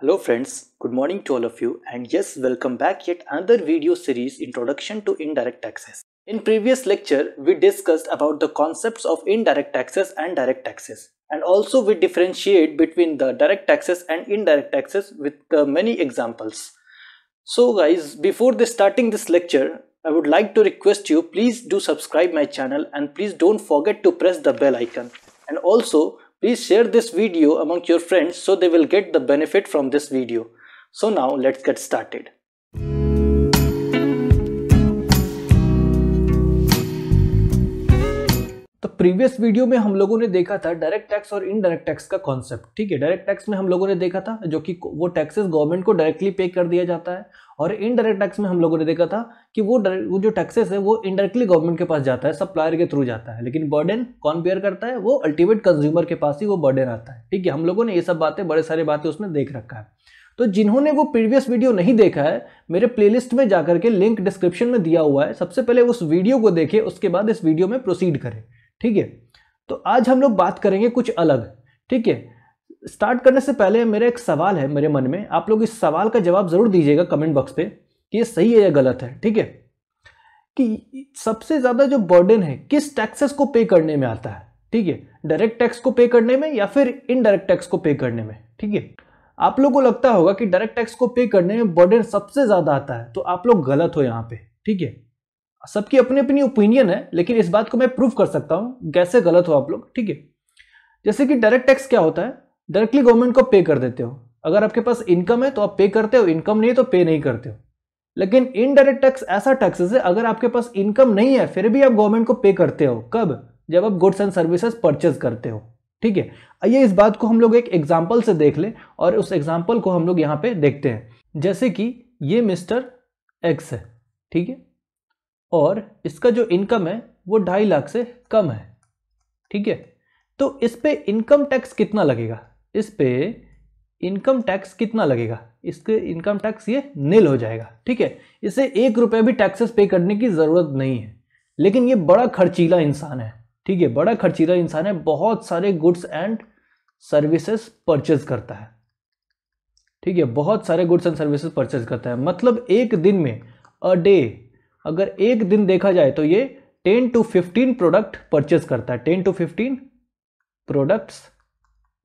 Hello friends, good morning to all of you, and yes, welcome back yet another video series Introduction to Indirect Taxes. In previous lecture, we discussed about the concepts of indirect taxes and direct taxes, and also we differentiate between the direct taxes and indirect taxes with many examples. So guys, before starting this lecture, I would like to request you, please do subscribe my channel and please don't forget to press the bell icon, and also please share this video among your friends so they will get the benefit from this video. So now let's get started. तो previous video में हम लोगों ने देखा था direct tax और indirect tax का concept. ठीक है, डायरेक्ट टैक्स में हम लोगों ने देखा था जो कि वो टैक्सेस गवर्नमेंट को डायरेक्टली पे कर दिया जाता है, और इनडायरेक्ट टैक्स में हम लोगों ने देखा था कि वो जो टैक्सेस है वो इनडायरेक्टली गवर्नमेंट के पास जाता है, सप्लायर के थ्रू जाता है, लेकिन बर्डन कौन बेयर करता है? वो अल्टीमेट कंज्यूमर के पास ही वो बर्डन आता है। ठीक है, हम लोगों ने ये सब बातें, बड़े सारी बातें उसमें देख रखा है। तो जिन्होंने वो प्रीवियस वीडियो नहीं देखा है, मेरे प्लेलिस्ट में जाकर के लिंक डिस्क्रिप्शन में दिया हुआ है, सबसे पहले उस वीडियो को देखें, उसके बाद इस वीडियो में प्रोसीड करें। ठीक है, तो आज हम लोग बात करेंगे कुछ अलग। ठीक है, स्टार्ट करने से पहले मेरा एक सवाल है मेरे मन में, आप लोग इस सवाल का जवाब जरूर दीजिएगा कमेंट बॉक्स पे कि ये सही है या गलत है। ठीक है, कि सबसे ज्यादा जो बर्डन है किस टैक्सेस को पे करने में आता है? ठीक है, डायरेक्ट टैक्स को पे करने में या फिर इनडायरेक्ट टैक्स को पे करने में? ठीक है, आप लोगों को लगता होगा कि डायरेक्ट टैक्स को पे करने में बर्डन सबसे ज्यादा आता है, तो आप लोग गलत हो यहाँ पे। ठीक है, सबकी अपनी अपनी ओपिनियन है, लेकिन इस बात को मैं प्रूव कर सकता हूं कैसे गलत हो आप लोग। ठीक है, जैसे कि डायरेक्ट टैक्स क्या होता है? डायरेक्टली गवर्नमेंट को पे कर देते हो, अगर आपके पास इनकम है तो आप पे करते हो, इनकम नहीं है तो पे नहीं करते हो। लेकिन इनडायरेक्ट टैक्स ऐसा टैक्सेस है, अगर आपके पास इनकम नहीं है फिर भी आप गवर्नमेंट को पे करते हो। कब? जब आप गुड्स एंड सर्विसेज परचेज करते हो। ठीक है, आइए इस बात को हम लोग एक एग्जाम्पल से देख ले, और उस एग्जाम्पल को हम लोग यहाँ पे देखते हैं। जैसे कि ये मिस्टर एक्स है, ठीक है, और इसका जो इनकम है वो 2.5 लाख से कम है। ठीक है, तो इस पे इनकम टैक्स कितना लगेगा? इस पे इनकम टैक्स कितना लगेगा? इसके इनकम टैक्स ये नील हो जाएगा। ठीक है, इसे 1 रुपये भी टैक्सेस पे करने की जरूरत नहीं है, लेकिन ये बड़ा खर्चीला इंसान है। ठीक है, बड़ा खर्चीला इंसान है, बहुत सारे गुड्स एंड सर्विसेज परचेज करता है। ठीक है, बहुत सारे गुड्स एंड सर्विसेज परचेज करता है, मतलब एक दिन में अ डे, अगर एक दिन देखा जाए तो ये 10 to 15 प्रोडक्ट परचेज करता है। 10 to 15 प्रोडक्ट्स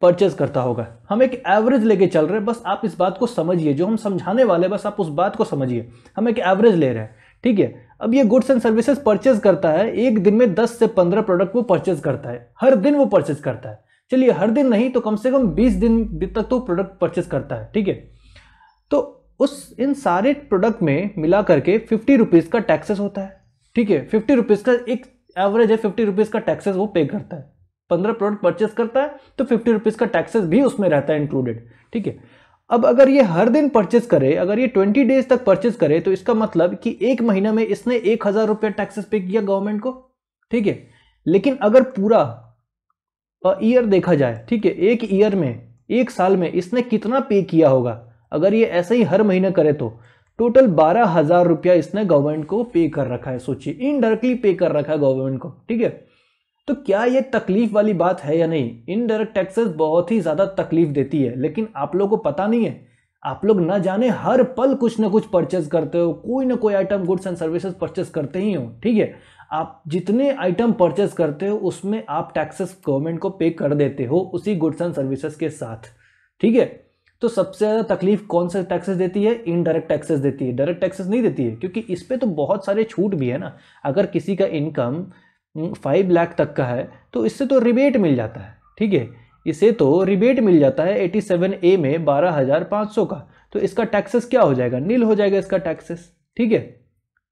परचेज करता होगा। हम एक एवरेज लेके चल रहे हैं, बस आप इस बात को समझिए, जो हम समझाने वाले बस आप उस बात को समझिए, हम एक एवरेज ले रहे हैं। ठीक है, अब ये गुड्स एंड सर्विसेज परचेज करता है, एक दिन में 10 से 15 प्रोडक्ट वो परचेज करता है, हर दिन वो परचेज करता है। चलिए हर दिन नहीं तो कम से कम 20 दिन तक तो प्रोडक्ट परचेज करता है। ठीक है, तो इन सारे प्रोडक्ट में मिला करके 50 रुपीज का टैक्सेस होता है। ठीक है, 50 रुपीज का एक एवरेज है, 50 रुपीज का टैक्सेस वो पे करता है। 15 प्रोडक्ट परचेस करता है तो 50 रुपीज का टैक्सेस भी उसमें रहता है इंक्लूडेड। ठीक है, अब अगर ये हर दिन परचेस करे, अगर ये 20 डेज तक परचेस करे, तो इसका मतलब कि एक महीना में इसने 1000 रुपया टैक्सेस पे किया गवर्नमेंट को। ठीक है, लेकिन अगर पूरा ईयर देखा जाए, ठीक है, एक ईयर में, एक साल में इसने कितना पे किया होगा? अगर ये ऐसे ही हर महीने करे तो टोटल 12,000 रुपया इसने गवर्नमेंट को पे कर रखा है। सोचिए, इनडायरेक्टली पे कर रखा है गवर्नमेंट को। ठीक है, तो क्या ये तकलीफ वाली बात है या नहीं? इनडायरेक्ट टैक्सेस बहुत ही ज्यादा तकलीफ देती है, लेकिन आप लोगों को पता नहीं है। आप लोग ना जाने हर पल कुछ ना कुछ परचेज करते हो, कोई ना कोई item goods and services purchase करते ही हो। ठीक है, आप जितने आइटम परचेज करते हो उसमें आप टैक्सेस गवर्नमेंट को पे कर देते हो उसी गुड्स एंड सर्विसेज के साथ। ठीक है, तो सबसे ज्यादा तकलीफ कौन से टैक्सेस देती है? इनडायरेक्ट टैक्सेस देती है, डायरेक्ट टैक्सेस नहीं देती है, क्योंकि इस पे तो बहुत सारे छूट भी है ना। अगर किसी का इनकम 5 लाख तक का है तो इससे तो रिबेट मिल जाता है। ठीक है, इसे तो रिबेट मिल जाता है 87A में 12,500 का, तो इसका टैक्सेस क्या हो जाएगा? नील हो जाएगा इसका टैक्सेस। ठीक है,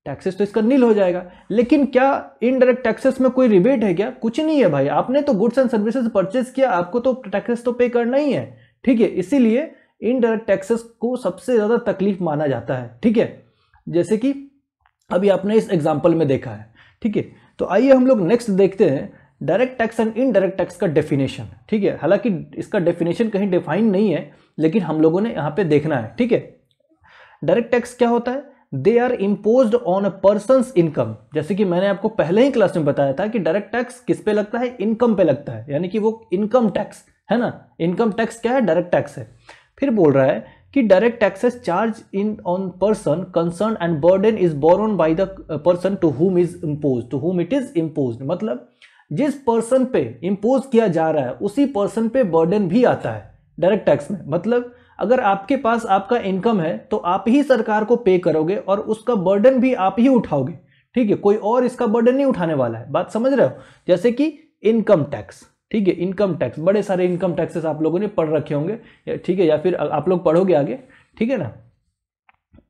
टैक्सेस तो इसका नील हो जाएगा। लेकिन क्या इनडायरेक्ट टैक्सेस में कोई रिबेट है क्या? कुछ नहीं है भाई, आपने तो गुड्स एंड सर्विसेज परचेज किया, आपको तो टैक्सेस तो पे करना ही है। ठीक है, इसीलिए इनडायरेक्ट टैक्सेस को सबसे ज्यादा तकलीफ माना जाता है। ठीक है, जैसे कि अभी आपने इस एग्जांपल में देखा है। ठीक है, तो आइए हम लोग नेक्स्ट देखते हैं direct tax and indirect tax का डेफिनेशन। ठीक है, हालांकि इसका डेफिनेशन कहीं डिफाइन नहीं है, लेकिन हम लोगों ने यहां पे देखना है। ठीक है, डायरेक्ट टैक्स क्या होता है? They are imposed on a person's income. जैसे कि मैंने आपको पहले ही क्लास में बताया था कि डायरेक्ट टैक्स किस पे लगता है? इनकम पे लगता है, यानी कि वो इनकम टैक्स है ना। इनकम टैक्स क्या है? डायरेक्ट टैक्स है। फिर बोल रहा है कि direct taxes charge in on person concern and burden is borne by the person to whom it is imposed. मतलब जिस पर्सन पे इम्पोज किया जा रहा है उसी पर्सन पे बर्डन भी आता है डायरेक्ट टैक्स में। मतलब अगर आपके पास आपका इनकम है तो आप ही सरकार को पे करोगे और उसका बर्डन भी आप ही उठाओगे, ठीक है, कोई और इसका बर्डन नहीं उठाने वाला है। बात समझ रहे हो? जैसे कि इनकम टैक्स, ठीक है, इनकम टैक्स, बड़े सारे इनकम टैक्सेस आप लोगों ने पढ़ रखे होंगे, ठीक है, या फिर आप लोग पढ़ोगे आगे, ठीक है ना।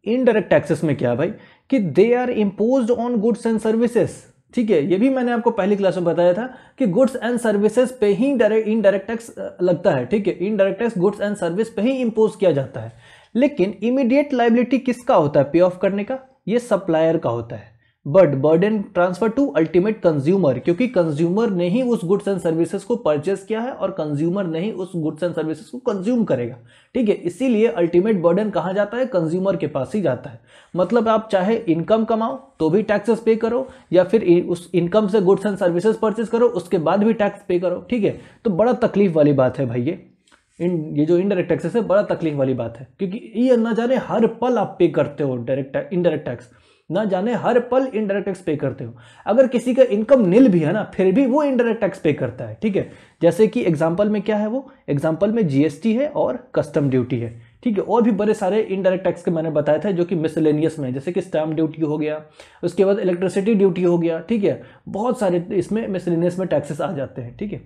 इनडायरेक्ट टैक्सेस में क्या है भाई कि they are imposed on goods and services, ठीक है, ये भी मैंने आपको पहली क्लास में बताया था कि गुड्स एंड सर्विसेज पे ही इनडायरेक्ट टैक्स लगता है, ठीक है, indirect tax goods and service पे ही इम्पोज किया जाता है। लेकिन इमीडिएट लायबिलिटी किसका होता है पे ऑफ करने का? ये सप्लायर का होता है। But burden transfer to ultimate consumer, क्योंकि कंज्यूमर ने ही उस गुड्स एंड सर्विसेज को परचेस किया है और कंज्यूमर ने ही उस गुड्स एंड सर्विसेज को कंज्यूम करेगा, ठीक है। इसीलिए अल्टीमेट बर्डन कहाँ जाता है? कंज्यूमर के पास ही जाता है। मतलब आप चाहे इनकम कमाओ तो भी टैक्सेस पे करो, या फिर उस इनकम से गुड्स एंड सर्विसेज परचेस करो उसके बाद भी टैक्स पे करो, ठीक है। तो बड़ा तकलीफ वाली बात है भाई ये जो इनडायरेक्ट टैक्सेस है, बड़ा तकलीफ वाली बात है, क्योंकि ये ना जाने हर पल आप पे करते हो इनडायरेक्ट टैक्स, ना जाने हर पल इनडायरेक्ट टैक्स पे करते हो। अगर किसी का इनकम नील भी है ना, फिर भी वो इनडायरेक्ट टैक्स पे करता है, ठीक है। जैसे कि एग्जांपल में क्या है, वो एग्जांपल में जीएसटी है और कस्टम ड्यूटी है, ठीक है। और भी बड़े सारे इनडायरेक्ट टैक्स के मैंने बताया था जो कि मिसलेनियस में, जैसे कि स्टैम्प ड्यूटी हो गया, उसके बाद इलेक्ट्रिसिटी ड्यूटी हो गया, ठीक है। बहुत सारे इसमें मिसलेनियस में टैक्सेस आ जाते हैं, ठीक है।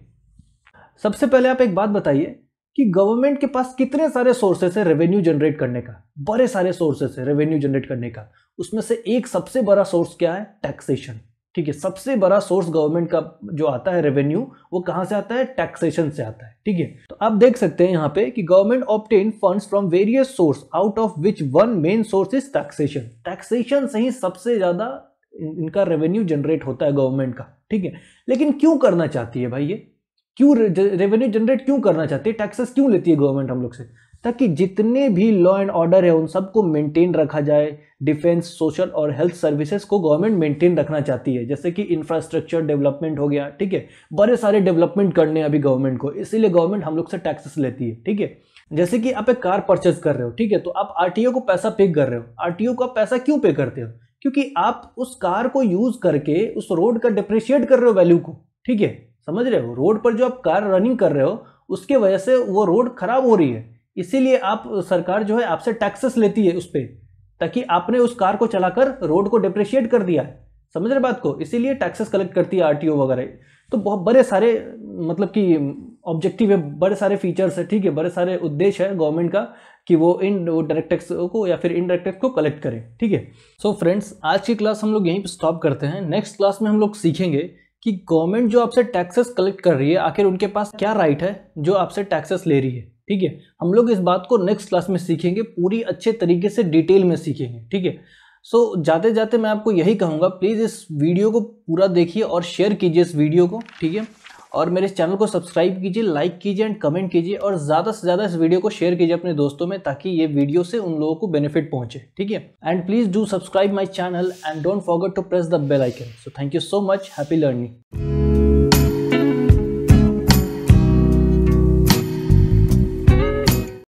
सबसे पहले आप एक बात बताइए कि गवर्नमेंट के पास कितने सारे सोर्सेस है रेवेन्यू जनरेट करने का? बड़े सारे सोर्सेस है रेवेन्यू जनरेट करने का। उसमें से एक सबसे बड़ा सोर्स क्या है? टैक्सेशन, ठीक है। सबसे बड़ा सोर्स गवर्नमेंट का जो आता है रेवेन्यू, वो कहां से आता है? टैक्सेशन से आता है, ठीक है। तो आप देख सकते हैं यहाँ पे कि government obtain funds from various source out of which one main source is taxation. Taxation से ही सबसे ज्यादा इनका रेवेन्यू जनरेट होता है गवर्नमेंट का, ठीक है। लेकिन क्यों करना चाहती है भाई ये? क्यों रेवेन्यू जनरेट क्यों करना चाहती है? टैक्सेस क्यों लेती है गवर्नमेंट हम लोग से? ताकि जितने भी लॉ एंड ऑर्डर है उन सबको मेंटेन रखा जाए। डिफेंस, सोशल और हेल्थ सर्विसेज को गवर्नमेंट मेंटेन रखना चाहती है, जैसे कि इंफ्रास्ट्रक्चर डेवलपमेंट हो गया, ठीक है। बड़े सारे डेवलपमेंट करने हैं अभी गवर्नमेंट को, इसीलिए गवर्नमेंट हम लोग से टैक्सेस लेती है, ठीक है। जैसे कि आप एक कार परचेज कर रहे हो, ठीक है, तो आप आरटीओ को पैसा पे कर रहे हो। आरटीओ को आप पैसा क्यों पे करते हो? क्योंकि आप उस कार को यूज करके उस रोड का डिप्रिशिएट कर रहे हो वैल्यू को, ठीक है, समझ रहे हो। रोड पर जो आप कार रनिंग कर रहे हो उसके वजह से वो रोड खराब हो रही है, इसीलिए आप सरकार जो है आपसे टैक्सेस लेती है उस पे, ताकि आपने उस कार को चलाकर रोड को डिप्रिशिएट कर दिया है, समझ रहे बात को, इसीलिए टैक्सेस कलेक्ट करती है आरटीओ वगैरह। तो बहुत बड़े सारे मतलब कि ऑब्जेक्टिव है, बड़े सारे फीचर्स है, ठीक है, बड़े सारे उद्देश्य है गवर्नमेंट का कि वो डायरेक्ट टैक्स को या फिर इनडायरेक्ट टैक्स को कलेक्ट करें, ठीक है। सो फ्रेंड्स, आज की क्लास हम लोग यहीं पे स्टॉप करते हैं। नेक्स्ट क्लास में हम लोग सीखेंगे कि गवर्नमेंट जो आपसे टैक्सेस कलेक्ट कर रही है, आखिर उनके पास क्या राइट है जो आपसे टैक्सेस ले रही है, ठीक है। हम लोग इस बात को नेक्स्ट क्लास में सीखेंगे, पूरी अच्छे तरीके से डिटेल में सीखेंगे, ठीक है। सो जाते जाते मैं आपको यही कहूँगा, प्लीज़ इस वीडियो को पूरा देखिए और शेयर कीजिए इस वीडियो को, ठीक है। और मेरे चैनल को सब्सक्राइब कीजिए, लाइक कीजिए एंड कमेंट कीजिए, और ज़्यादा से ज़्यादा इस वीडियो को शेयर कीजिए अपने दोस्तों में, ताकि ये वीडियो से उन लोगों को बेनिफिट पहुंचे, ठीक है। And please do subscribe my channel and don't forget to press the bell icon. So thank you so much, happy learning.